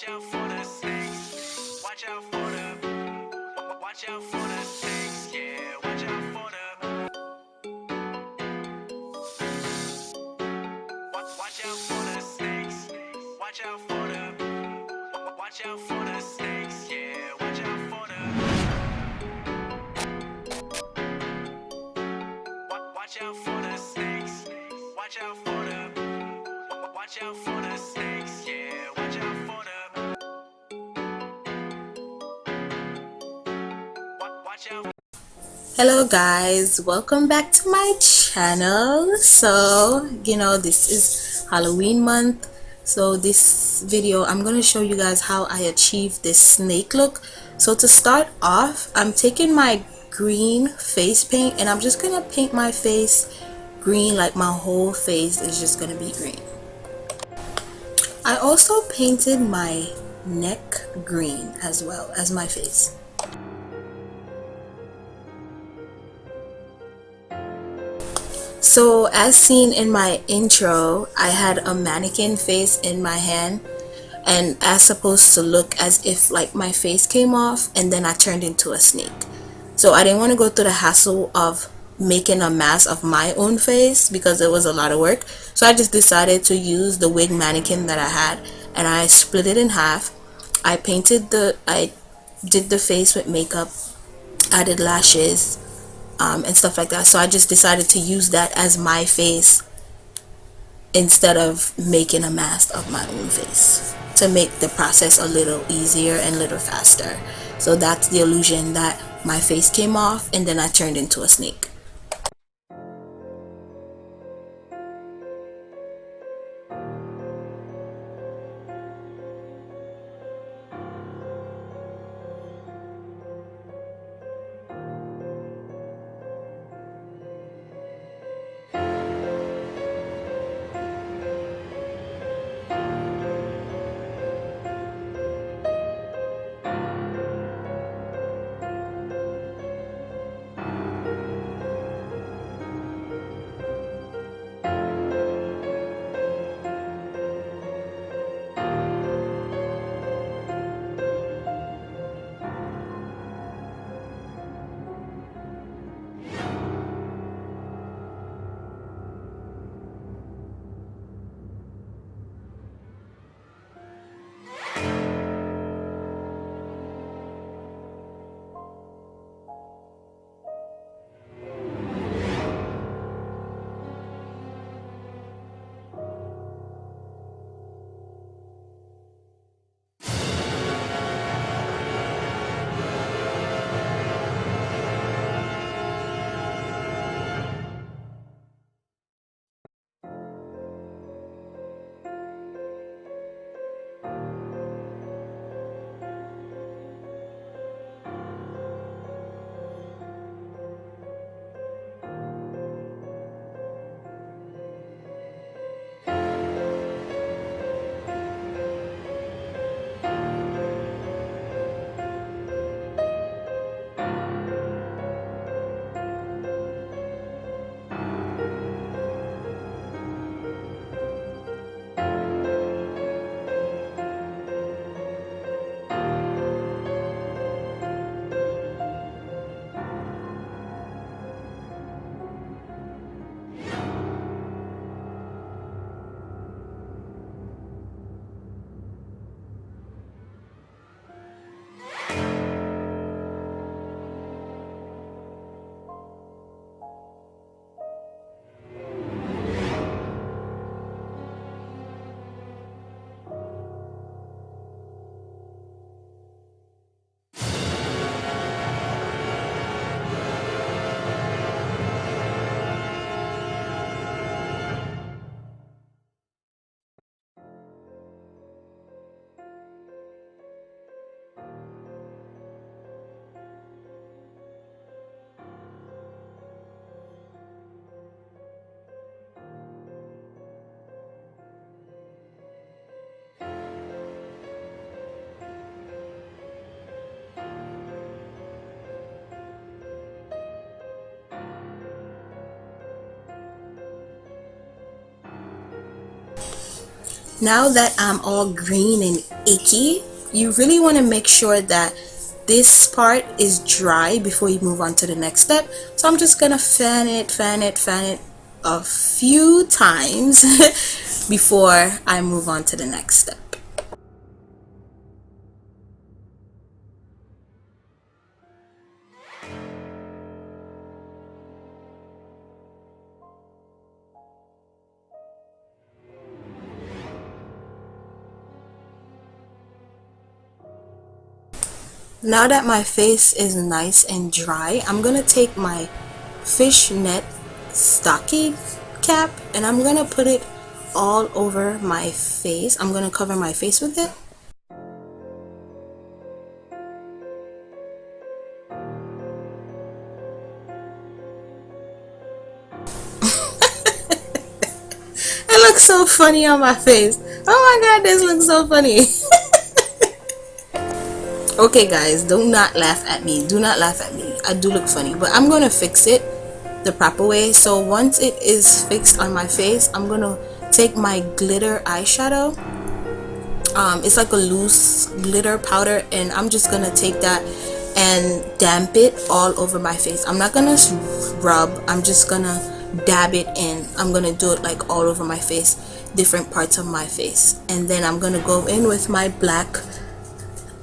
Watch out for the snakes. Watch out for the. Watch out for the snakes. Yeah, watch out for the. Watch out for the snakes. Watch out for the. Watch out for the snakes. Yeah, watch out for the. Watch out for the snakes. Watch out for the. Watch out for the snakes. Yeah, watch out for the. Watch out. Hello guys, welcome back to my channel. So this is Halloween month, so this video I'm going to show you guys how I achieve this snake look. So to start off, I'm taking my green face paint and I'm just going to paint my face green, like my whole face is just going to be green. I also painted my neck green as well as my face. So as seen in my intro, I had a mannequin face in my hand, and as supposed to look as if like my face came off and then I turned into a snake. So I didn't want to go through the hassle of making a mask of my own face because it was a lot of work. So I just decided to use the wig mannequin that I had, and I split it in half. I did the face with makeup, added lashes, and stuff like that. So I just decided to use that as my face instead of making a mask of my own face to make the process a little easier and a little faster. So that's the illusion that my face came off and then I turned into a snake. Now that I'm all green and icky, you really want to make sure that this part is dry before you move on to the next step. So I'm just gonna fan it, fan it, fan it a few times before I move on to the next step. Now that my face is nice and dry, I'm gonna take my fishnet stocking cap and I'm gonna put it all over my face. I'm gonna cover my face with it. It looks so funny on my face. Oh my god, this looks so funny. Okay guys, do not laugh at me. Do not laugh at me. I do look funny, but I'm gonna fix it the proper way. So once it is fixed on my face, I'm gonna take my glitter eyeshadow. It's like a loose glitter powder, and I'm just gonna take that and damp it all over my face. I'm not gonna rub, I'm just gonna dab it in. I'm gonna do it like all over my face, different parts of my face, and then I'm gonna go in with my black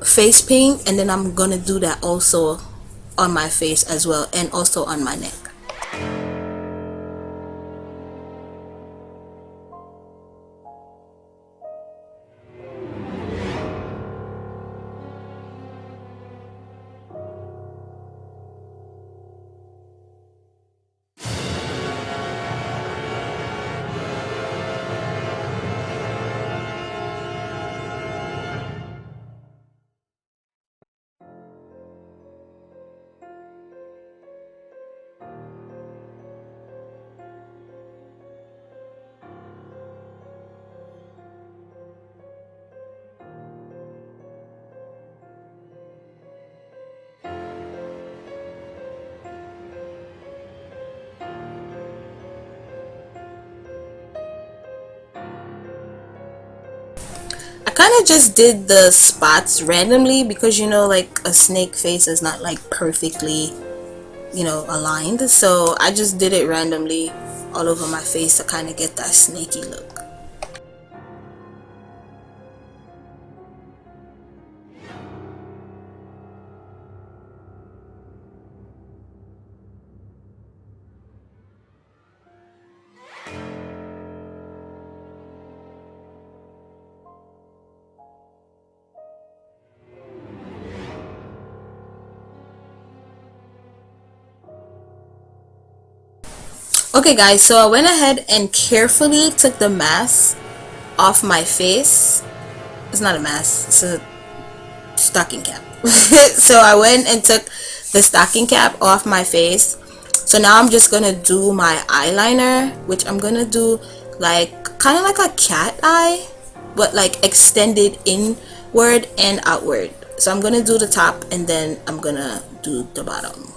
face paint, and then I'm gonna do that also on my face as well, and also on my neck. I kind of just did the spots randomly because you know, like a snake face is not like perfectly, you know, aligned, so I just did it randomly all over my face to kind of get that snaky look. Okay guys, so I went ahead and carefully took the mask off my face. It's not a mask, it's a stocking cap. So I went and took the stocking cap off my face. So now I'm just gonna do my eyeliner, which I'm gonna do like kind of like a cat eye, but like extended inward and outward. So I'm gonna do the top and then I'm gonna do the bottom.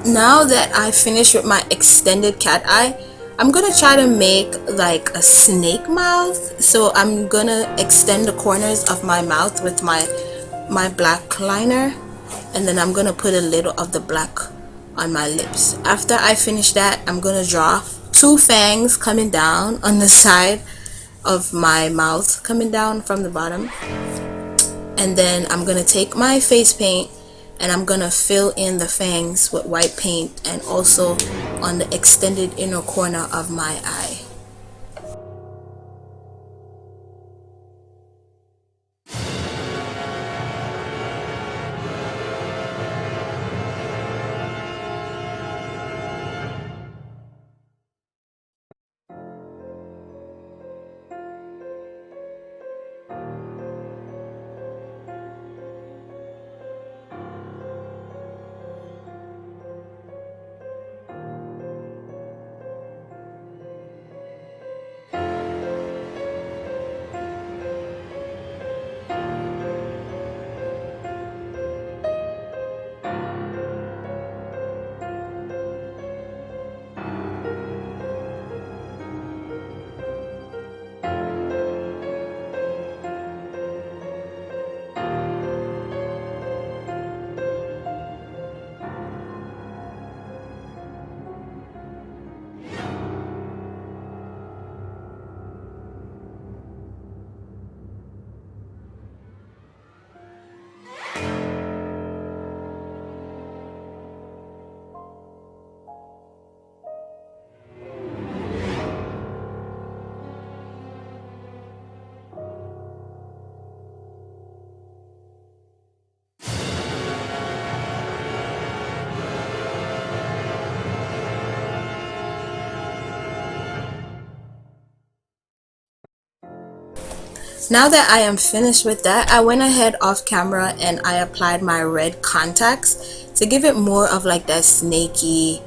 Now that I finished with my extended cat eye, I'm gonna try to make like a snake mouth. So I'm gonna extend the corners of my mouth with my black liner, and then I'm gonna put a little of the black on my lips. After I finish that, I'm gonna draw two fangs coming down on the side of my mouth, coming down from the bottom. And then I'm gonna take my face paint and I'm gonna fill in the fangs with white paint, and also on the extended inner corner of my eye. Now that I am finished with that, I went ahead off camera and I applied my red contacts to give it more of like that snaky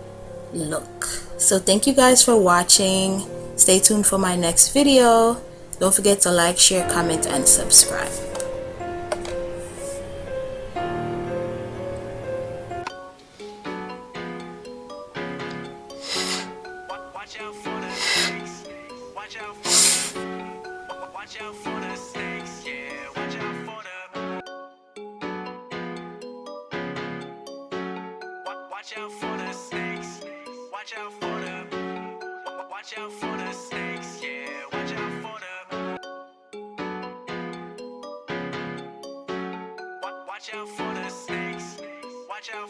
look. So thank you guys for watching. Stay tuned for my next video. Don't forget to like, share, comment, and subscribe. Watch out for the snakes. Watch out for the. Watch out for the snakes. Yeah, watch out for the. Watch out for the snakes. Watch out for the. Watch out for the snakes. Yeah, watch out for the. Watch out for the snakes. Watch out.